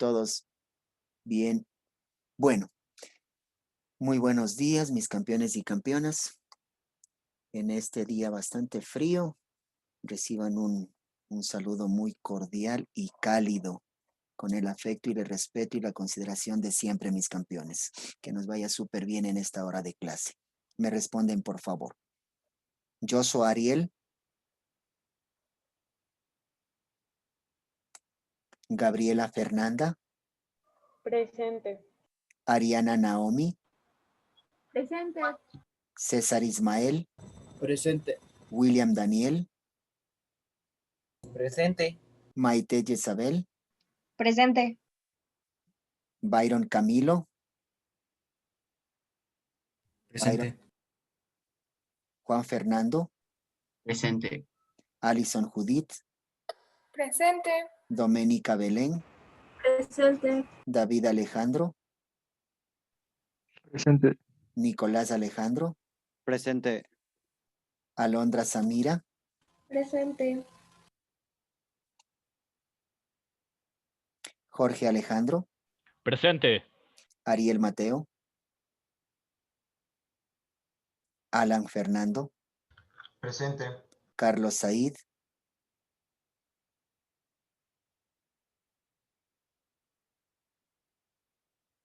Todos bien. Bueno, muy buenos días, mis campeones y campeonas. En este día bastante frío, reciban un saludo muy cordial y cálido, con el afecto y el respeto y la consideración de siempre, mis campeones. Que nos vaya súper bien en esta hora de clase. Me responden, por favor. Yo soy Ariel. Gabriela Fernanda. Presente. Ariana Naomi. Presente. César Ismael. Presente. William Daniel. Presente. Maite Jezabel. Presente. Byron Camilo. Presente. Juan Fernando. Presente. Alison Judith. Presente. Doménica Belén. Presente. David Alejandro. Presente. Nicolás Alejandro. Presente. Alondra Samira. Presente. Jorge Alejandro. Presente. Ariel Mateo. Alan Fernando. Presente. Carlos Said.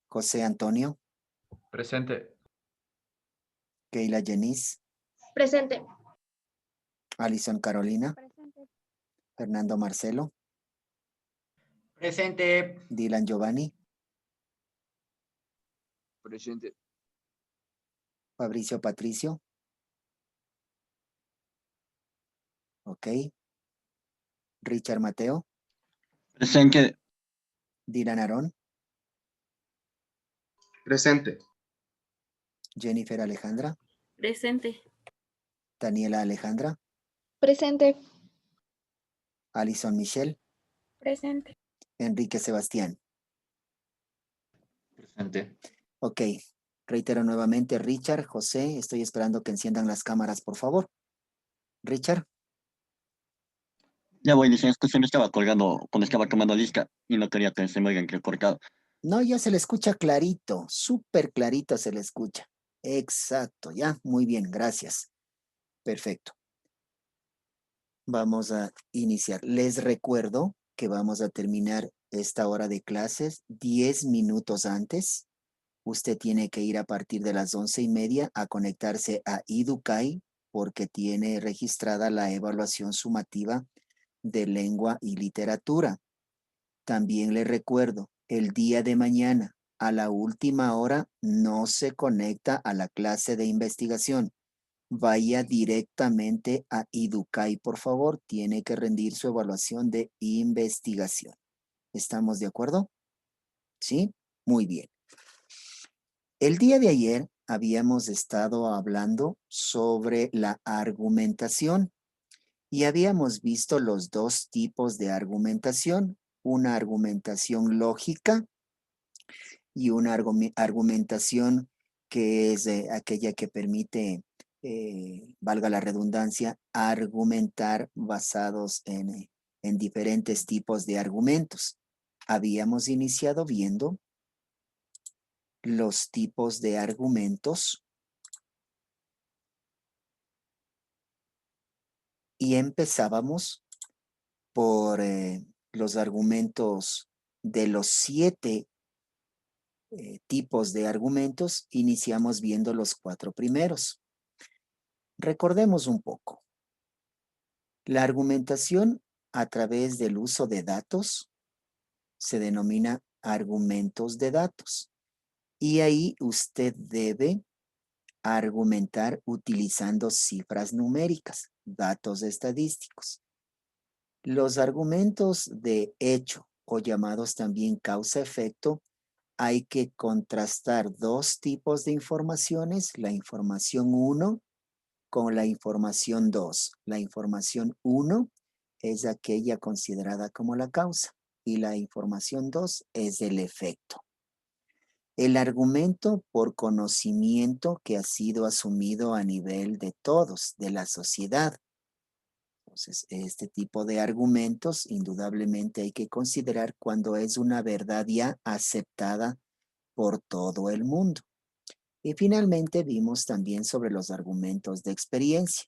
José Antonio. Presente. Keila Jenice. Presente. Alison Carolina. Presente. Fernando Marcelo. Presente. Dylan Giovanni. Presente. Fabricio Patricio. Ok. Richard Mateo. Presente. Dylan Aarón. Presente. Jennifer Alejandra. Presente. Daniela Alejandra. Presente. Alison Michelle. Presente. Enrique Sebastián. Presente. Ok. Reitero nuevamente, Richard, José, estoy esperando que enciendan las cámaras, por favor. Richard. Ya voy, licenciado, que se me estaba colgando cuando estaba tomando lista y no quería que se me oigan que he cortado. No, ya se le escucha clarito, súper clarito se le escucha. Exacto, ya, muy bien, gracias. Perfecto. Vamos a iniciar. Les recuerdo que vamos a terminar esta hora de clases 10 minutos antes. Usted tiene que ir a partir de las 11:30 a conectarse a Educay porque tiene registrada la evaluación sumativa de lengua y literatura. También le recuerdo, el día de mañana a la última hora no se conecta a la clase de investigación. Vaya directamente a Educay, por favor. Tiene que rendir su evaluación de investigación. ¿Estamos de acuerdo? ¿Sí? Muy bien. El día de ayer habíamos estado hablando sobre la argumentación y habíamos visto los dos tipos de argumentación, una argumentación lógica y una argumentación que es aquella que permite, valga la redundancia, argumentar basados en diferentes tipos de argumentos. Habíamos iniciado viendo los tipos de argumentos y empezábamos por los argumentos de los 7 tipos de argumentos. Iniciamos viendo los 4 primeros. Recordemos un poco. La argumentación a través del uso de datos se denomina argumentos de datos. Y ahí usted debe argumentar utilizando cifras numéricas, datos estadísticos. Los argumentos de hecho o llamados también causa-efecto, hay que contrastar dos tipos de informaciones, la información 1 con la información 2. La información 1 es aquella considerada como la causa y la información 2 es el efecto. El argumento por conocimiento que ha sido asumido a nivel de todos, de la sociedad. Entonces, este tipo de argumentos indudablemente hay que considerar cuando es una verdad ya aceptada por todo el mundo. Y finalmente vimos también sobre los argumentos de experiencia,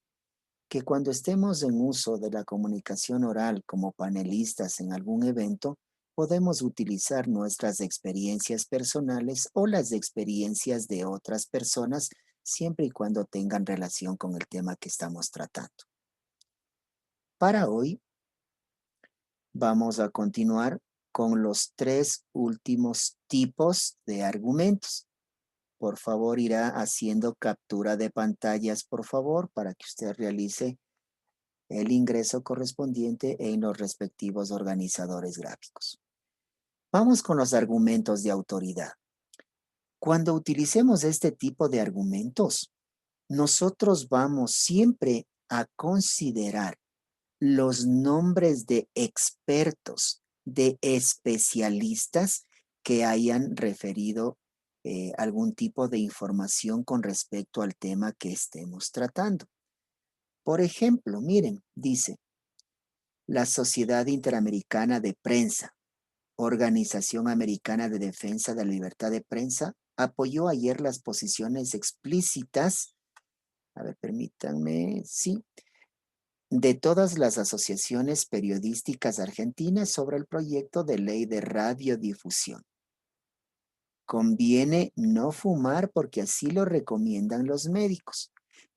que cuando estemos en uso de la comunicación oral como panelistas en algún evento, podemos utilizar nuestras experiencias personales o las experiencias de otras personas, siempre y cuando tengan relación con el tema que estamos tratando. Para hoy, vamos a continuar con los 3 últimos tipos de argumentos. Por favor, irá haciendo captura de pantallas, por favor, para que usted realice el ingreso correspondiente en los respectivos organizadores gráficos. Vamos con los argumentos de autoridad. Cuando utilicemos este tipo de argumentos, nosotros vamos siempre a considerar los nombres de expertos, de especialistas que hayan referido algún tipo de información con respecto al tema que estemos tratando. Por ejemplo, miren, dice, la Sociedad Interamericana de Prensa, Organización Americana de Defensa de la Libertad de Prensa, apoyó ayer las posiciones explícitas, a ver, permítanme, sí, de todas las asociaciones periodísticas argentinas sobre el proyecto de ley de radiodifusión. Conviene no fumar porque así lo recomiendan los médicos.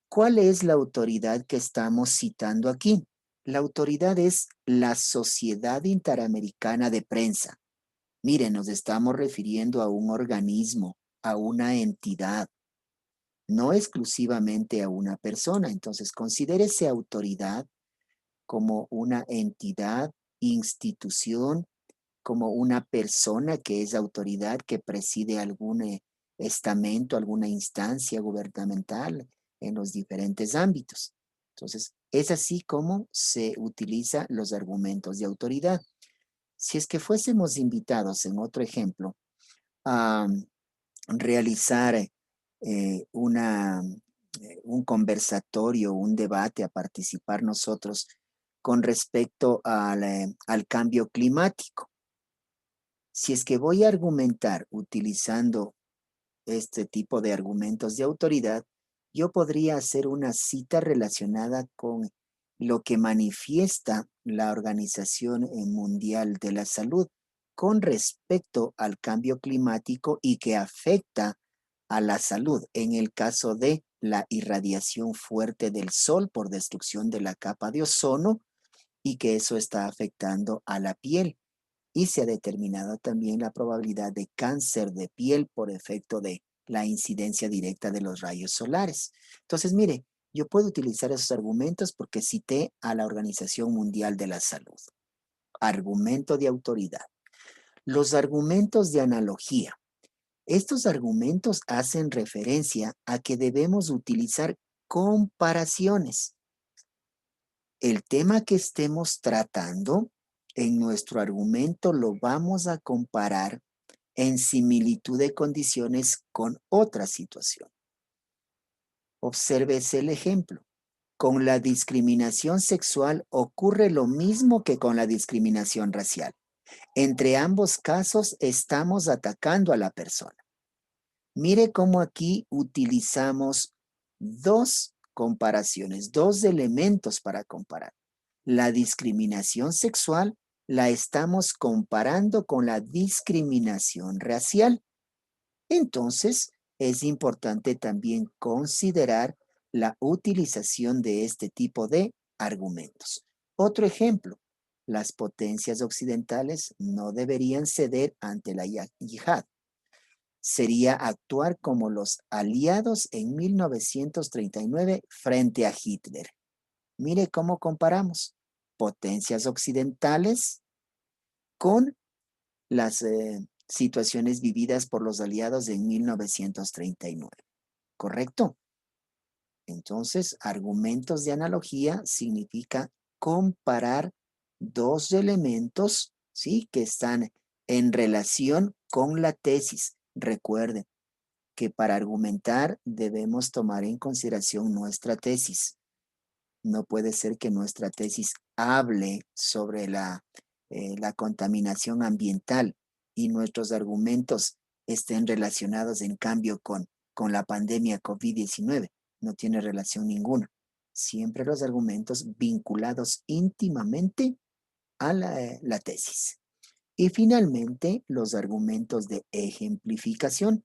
¿Cuál es la autoridad que estamos citando aquí? La autoridad es la Sociedad Interamericana de Prensa. Miren, nos estamos refiriendo a un organismo, a una entidad, no exclusivamente a una persona. Entonces, considérese autoridad como una entidad, institución, como una persona que es autoridad, que preside algún estamento, alguna instancia gubernamental en los diferentes ámbitos. Entonces, es así como se utilizan los argumentos de autoridad. Si es que fuésemos invitados, en otro ejemplo, a realizar un conversatorio, un debate, a participar nosotros con respecto al cambio climático. Si es que voy a argumentar utilizando este tipo de argumentos de autoridad, yo podría hacer una cita relacionada con lo que manifiesta la Organización Mundial de la Salud con respecto al cambio climático y que afecta a la salud en el caso de la irradiación fuerte del sol por destrucción de la capa de ozono y que eso está afectando a la piel. Y se ha determinado también la probabilidad de cáncer de piel por efecto de la incidencia directa de los rayos solares. Entonces, mire, yo puedo utilizar esos argumentos porque cité a la Organización Mundial de la Salud. Argumento de autoridad. Los argumentos de analogía. Estos argumentos hacen referencia a que debemos utilizar comparaciones. El tema que estemos tratando en nuestro argumento lo vamos a comparar en similitud de condiciones con otra situación. Obsérvese el ejemplo. Con la discriminación sexual ocurre lo mismo que con la discriminación racial. Entre ambos casos estamos atacando a la persona. Mire cómo aquí utilizamos dos comparaciones, dos elementos para comparar. La discriminación sexual la estamos comparando con la discriminación racial. Entonces, es importante también considerar la utilización de este tipo de argumentos. Otro ejemplo, las potencias occidentales no deberían ceder ante la yihad. Sería actuar como los aliados en 1939 frente a Hitler. Mire cómo comparamos potencias occidentales con las situaciones vividas por los aliados en 1939. ¿Correcto? Entonces, argumentos de analogía significa comparar dos elementos, ¿sí?, que están en relación con la tesis. Recuerden que para argumentar debemos tomar en consideración nuestra tesis. No puede ser que nuestra tesis hable sobre la contaminación ambiental y nuestros argumentos estén relacionados, en cambio, con la pandemia COVID-19. No tiene relación ninguna. Siempre los argumentos vinculados íntimamente a la tesis. Y finalmente, los argumentos de ejemplificación.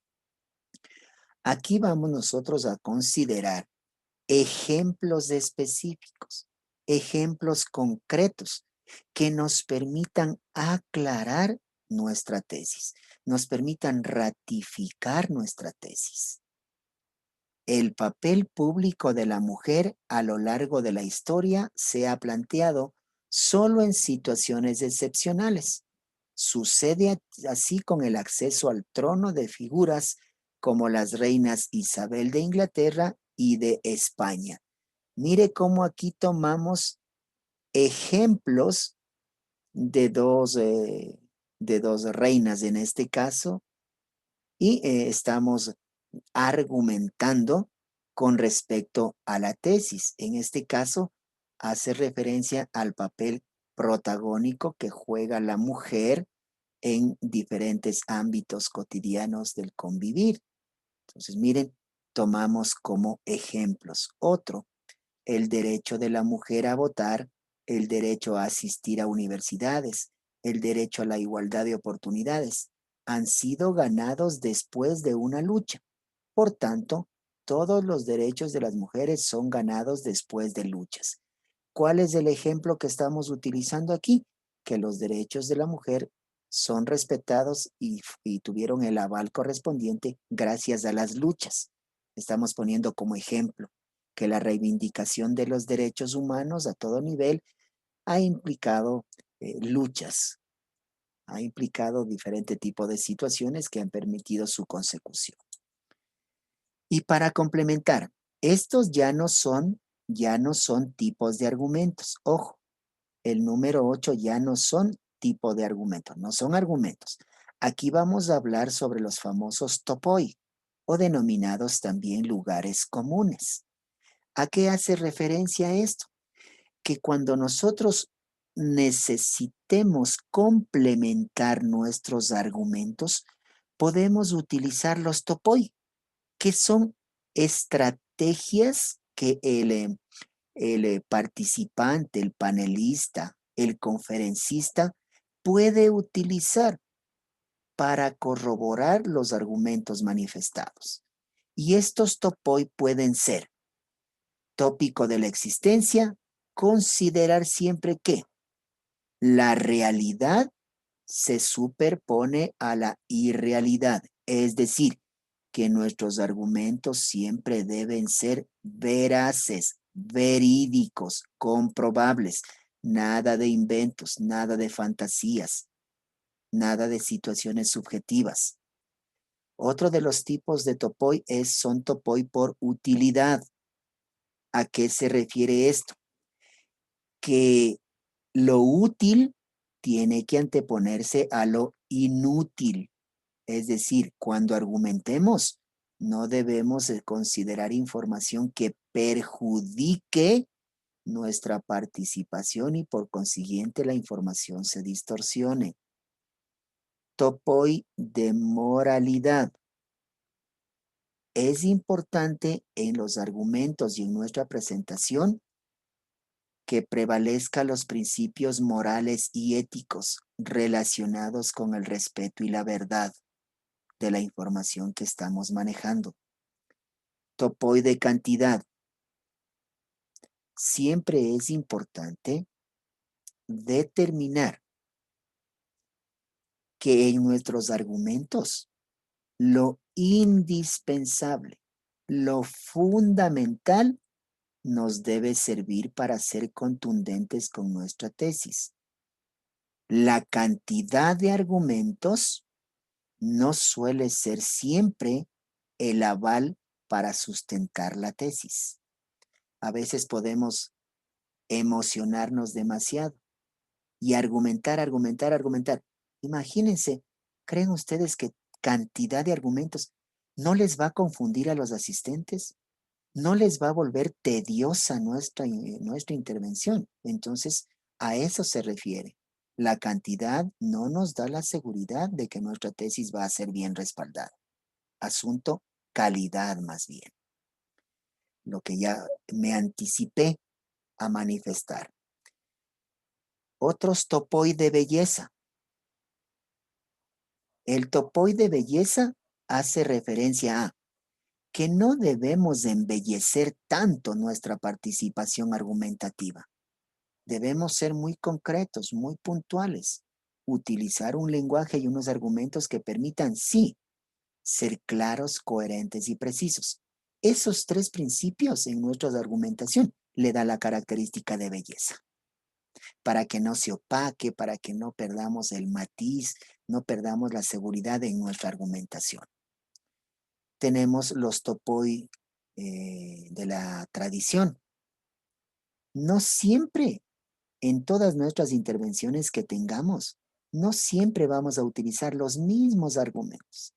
Aquí vamos nosotros a considerar ejemplos específicos, ejemplos concretos que nos permitan aclarar nuestra tesis, nos permitan ratificar nuestra tesis. El papel público de la mujer a lo largo de la historia se ha planteado solo en situaciones excepcionales. Sucede así con el acceso al trono de figuras como las reinas Isabel de Inglaterra y de España. Mire cómo aquí tomamos ejemplos de dos reinas en este caso y estamos argumentando con respecto a la tesis. En este caso, hace referencia al papel protagónico que juega la mujer en diferentes ámbitos cotidianos del convivir. Entonces, miren, tomamos como ejemplos. Otro, el derecho de la mujer a votar, el derecho a asistir a universidades, el derecho a la igualdad de oportunidades, han sido ganados después de una lucha. Por tanto, todos los derechos de las mujeres son ganados después de luchas. ¿Cuál es el ejemplo que estamos utilizando aquí? Que los derechos de la mujer son respetados y tuvieron el aval correspondiente gracias a las luchas. Estamos poniendo como ejemplo que la reivindicación de los derechos humanos a todo nivel ha implicado luchas, ha implicado diferente tipo de situaciones que han permitido su consecución. Y para complementar, estos ya no son tipos de argumentos. Ojo, el número 8 ya no son tipo de argumentos, no son argumentos. Aquí vamos a hablar sobre los famosos topoi, o denominados también lugares comunes. ¿A qué hace referencia esto? Que cuando nosotros necesitemos complementar nuestros argumentos, podemos utilizar los topoi, que son estrategias que el participante, el panelista, el conferencista puede utilizar para corroborar los argumentos manifestados. Y estos topoi pueden ser: tópico de la existencia, considerar siempre que la realidad se superpone a la irrealidad, es decir, que nuestros argumentos siempre deben ser veraces, verídicos, comprobables, nada de inventos, nada de fantasías, nada de situaciones subjetivas. Otro de los tipos de topoi son topoi por utilidad. ¿A qué se refiere esto? Que lo útil tiene que anteponerse a lo inútil. Es decir, cuando argumentemos, no debemos considerar información que perjudique nuestra participación y por consiguiente la información se distorsione. Topoi de moralidad. Es importante en los argumentos y en nuestra presentación que prevalezcan los principios morales y éticos relacionados con el respeto y la verdad de la información que estamos manejando. Topoi de cantidad. Siempre es importante determinar que en nuestros argumentos lo indispensable, lo fundamental, nos debe servir para ser contundentes con nuestra tesis. La cantidad de argumentos no suele ser siempre el aval para sustentar la tesis. A veces podemos emocionarnos demasiado y argumentar. Imagínense, ¿creen ustedes que cantidad de argumentos no les va a confundir a los asistentes? no les va a volver tediosa nuestra intervención. Entonces, a eso se refiere. La cantidad no nos da la seguridad de que nuestra tesis va a ser bien respaldada. Asunto, calidad más bien. Lo que ya me anticipé a manifestar. Otros topoi de belleza. El topoi de belleza hace referencia a que no debemos de embellecer tanto nuestra participación argumentativa. Debemos ser muy concretos, muy puntuales. Utilizar un lenguaje y unos argumentos que permitan, sí, ser claros, coherentes y precisos. Esos tres principios en nuestra argumentación le da la característica de belleza. Para que no se opaque, para que no perdamos el matiz, no perdamos la seguridad en nuestra argumentación. Tenemos los topoi de la tradición. No siempre, en todas nuestras intervenciones que tengamos, no siempre vamos a utilizar los mismos argumentos.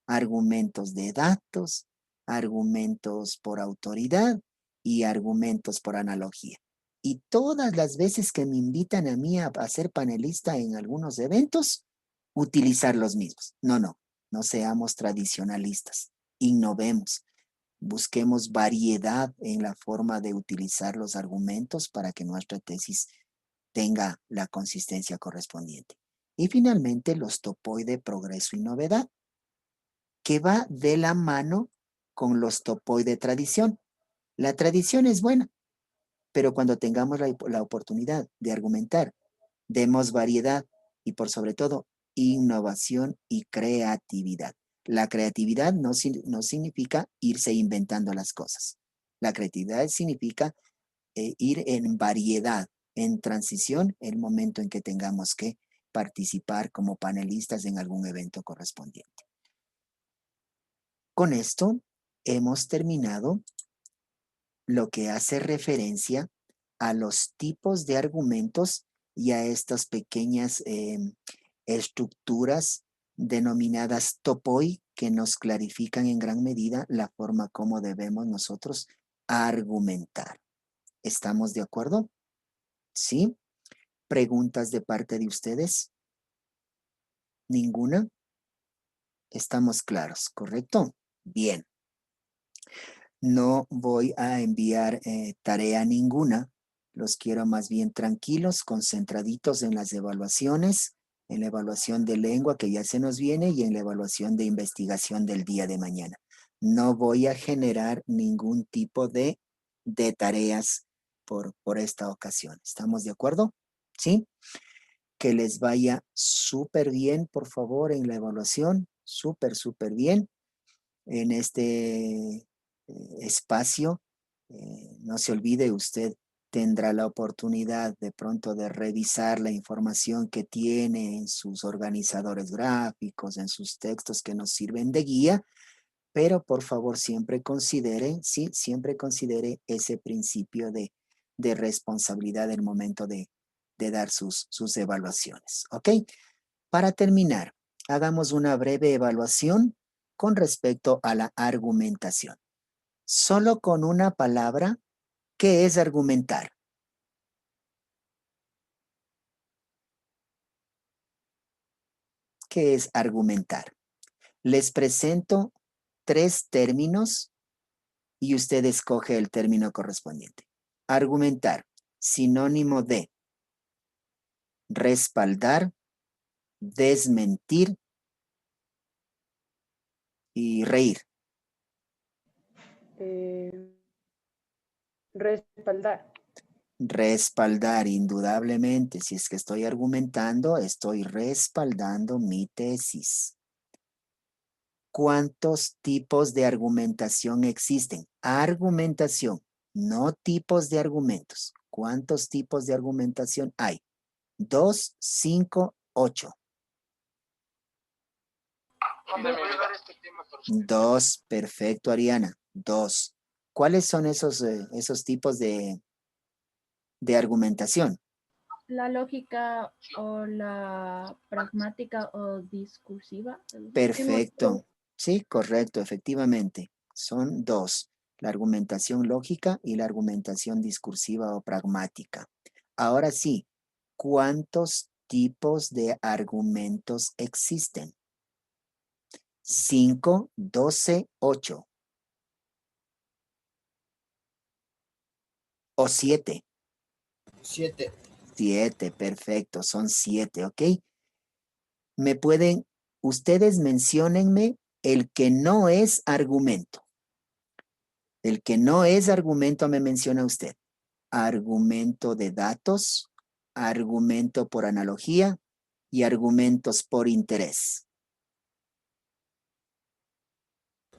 Argumentos de datos, argumentos por autoridad y argumentos por analogía. Y todas las veces que me invitan a mí a ser panelista en algunos eventos, utilizar los mismos. No seamos tradicionalistas. Innovemos. Busquemos variedad en la forma de utilizar los argumentos para que nuestra tesis tenga la consistencia correspondiente. Y finalmente, los topoi de progreso y novedad, que va de la mano con los topoi de tradición. La tradición es buena, pero cuando tengamos la oportunidad de argumentar, demos variedad y por sobre todo, innovación y creatividad. La creatividad no significa irse inventando las cosas. La creatividad significa ir en variedad, en transición, el momento en que tengamos que participar como panelistas en algún evento correspondiente. Con esto hemos terminado lo que hace referencia a los tipos de argumentos y a estas pequeñas estructuras denominadas topoi que nos clarifican en gran medida la forma como debemos nosotros argumentar. ¿Estamos de acuerdo? ¿Sí? ¿Preguntas de parte de ustedes? ¿Ninguna? Estamos claros, ¿correcto? Bien. No voy a enviar tarea ninguna. Los quiero más bien tranquilos, concentraditos en las evaluaciones, en la evaluación de lengua que ya se nos viene y en la evaluación de investigación del día de mañana. No voy a generar ningún tipo de tareas por esta ocasión. ¿Estamos de acuerdo? ¿Sí? Que les vaya súper bien, por favor, en la evaluación. Súper bien. En este espacio, no se olvide, usted tendrá la oportunidad de pronto de revisar la información que tiene en sus organizadores gráficos, en sus textos que nos sirven de guía, pero por favor siempre considere, sí, siempre considere ese principio de responsabilidad en el momento de dar sus evaluaciones, ¿ok? Para terminar, hagamos una breve evaluación con respecto a la argumentación. Solo con una palabra, ¿qué es argumentar? ¿Qué es argumentar? Les presento 3 términos y usted escoge el término correspondiente. Argumentar, sinónimo de respaldar, desmentir y reír. Respaldar. Respaldar, indudablemente. Si es que estoy argumentando, estoy respaldando mi tesis. ¿Cuántos tipos de argumentación existen? Argumentación, no tipos de argumentos. ¿Cuántos tipos de argumentación hay? 2, 5, 8. 2, perfecto, Ariana. 2. ¿Cuáles son esos tipos de argumentación? La lógica o la pragmática o discursiva. Perfecto. Sí, correcto, efectivamente. Son 2. La argumentación lógica y la argumentación discursiva o pragmática. Ahora sí, ¿cuántos tipos de argumentos existen? 5, 12, 8. ¿O 7? 7. 7, perfecto, son 7, ¿ok? Ustedes menciónenme el que no es argumento. El que no es argumento me menciona usted. Argumento de datos, argumento por analogía y argumentos por interés.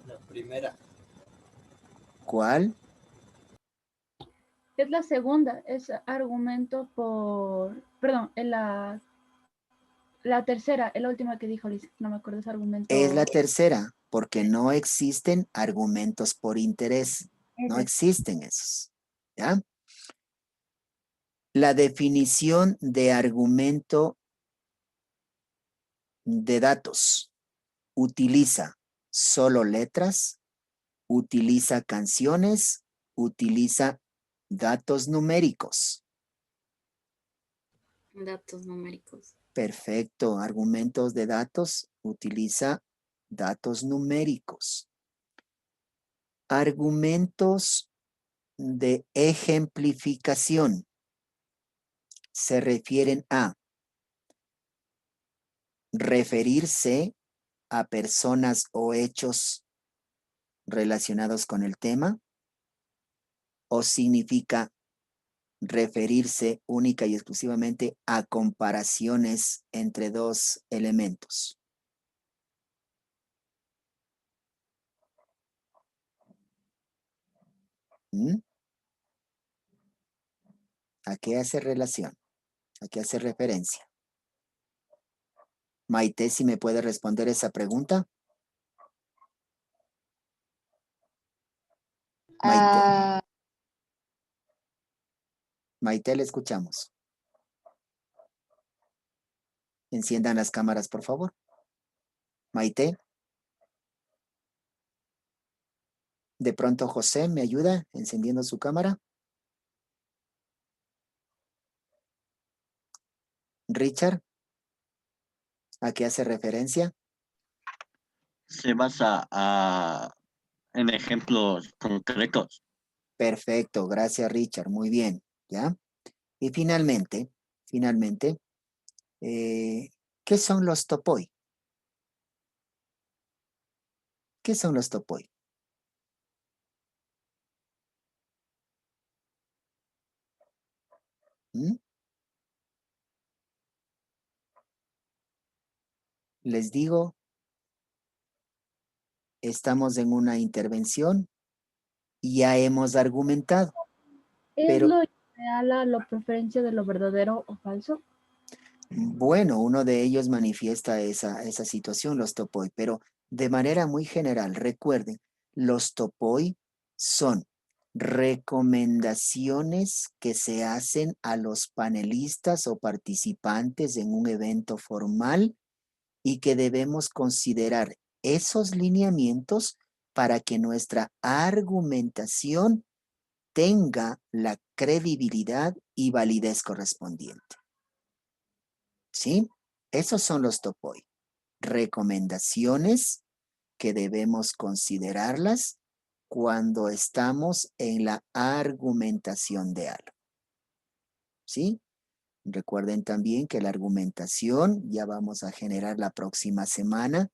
La primera. ¿Cuál? Es la segunda, es argumento por, perdón, la tercera, es la última que dijo Liz, no me acuerdo ese argumento. Es la tercera, porque no existen argumentos por interés. No existen esos. ¿Ya? La definición de argumento de datos utiliza solo letras, utiliza canciones, utiliza datos numéricos. Datos numéricos. Perfecto. Argumentos de datos utiliza datos numéricos. Argumentos de ejemplificación se refieren a referirse a personas o hechos relacionados con el tema, o significa referirse única y exclusivamente a comparaciones entre dos elementos. ¿Mm? ¿A qué hace relación? ¿A qué hace referencia? Maite, ¿si me puede responder esa pregunta? Maite. Maite, le escuchamos. Enciendan las cámaras, por favor. Maite. De pronto José, ¿me ayuda encendiendo su cámara? Richard, ¿a qué hace referencia? Se basa en ejemplos concretos. Perfecto, gracias Richard, muy bien, ¿ya? Y finalmente, ¿qué son los topoi? ¿Qué son los topoi? ¿Mm? Les digo, estamos en una intervención y ya hemos argumentado. ¿Es Pero, lo ideal a la preferencia de lo verdadero o falso? bueno, uno de ellos manifiesta esa situación, los topoi, pero de manera muy general, recuerden, los topoi son recomendaciones que se hacen a los panelistas o participantes en un evento formal y que debemos considerar esos lineamientos para que nuestra argumentación tenga la credibilidad y validez correspondiente. ¿Sí? Esos son los topoi. Recomendaciones que debemos considerarlas cuando estamos en la argumentación de algo. ¿Sí? Recuerden también que la argumentación ya vamos a generar la próxima semana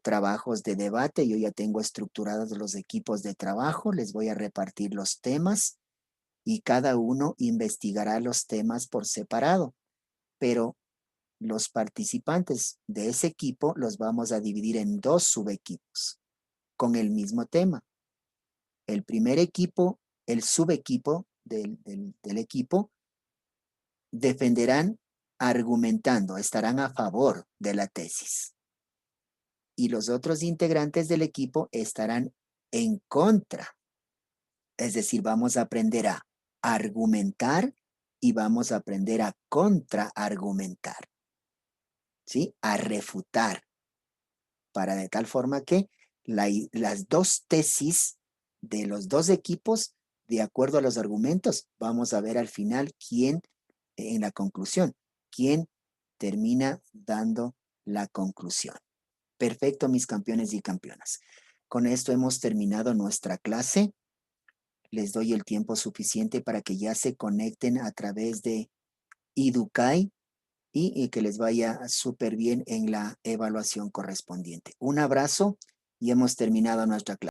trabajos de debate. Yo ya tengo estructurados los equipos de trabajo, les voy a repartir los temas y cada uno investigará los temas por separado, pero los participantes de ese equipo los vamos a dividir en 2 subequipos con el mismo tema. El primer equipo, el subequipo del equipo, defenderán argumentando, estarán a favor de la tesis. Y los otros integrantes del equipo estarán en contra. Es decir, vamos a aprender a argumentar y vamos a aprender a contraargumentar. ¿Sí? A refutar. Para de tal forma que las dos tesis de los dos equipos, de acuerdo a los argumentos, vamos a ver al final quién, en la conclusión, quién termina dando la conclusión. Perfecto, mis campeones y campeonas. Con esto hemos terminado nuestra clase. Les doy el tiempo suficiente para que ya se conecten a través de Idukai y que les vaya súper bien en la evaluación correspondiente. Un abrazo y hemos terminado nuestra clase.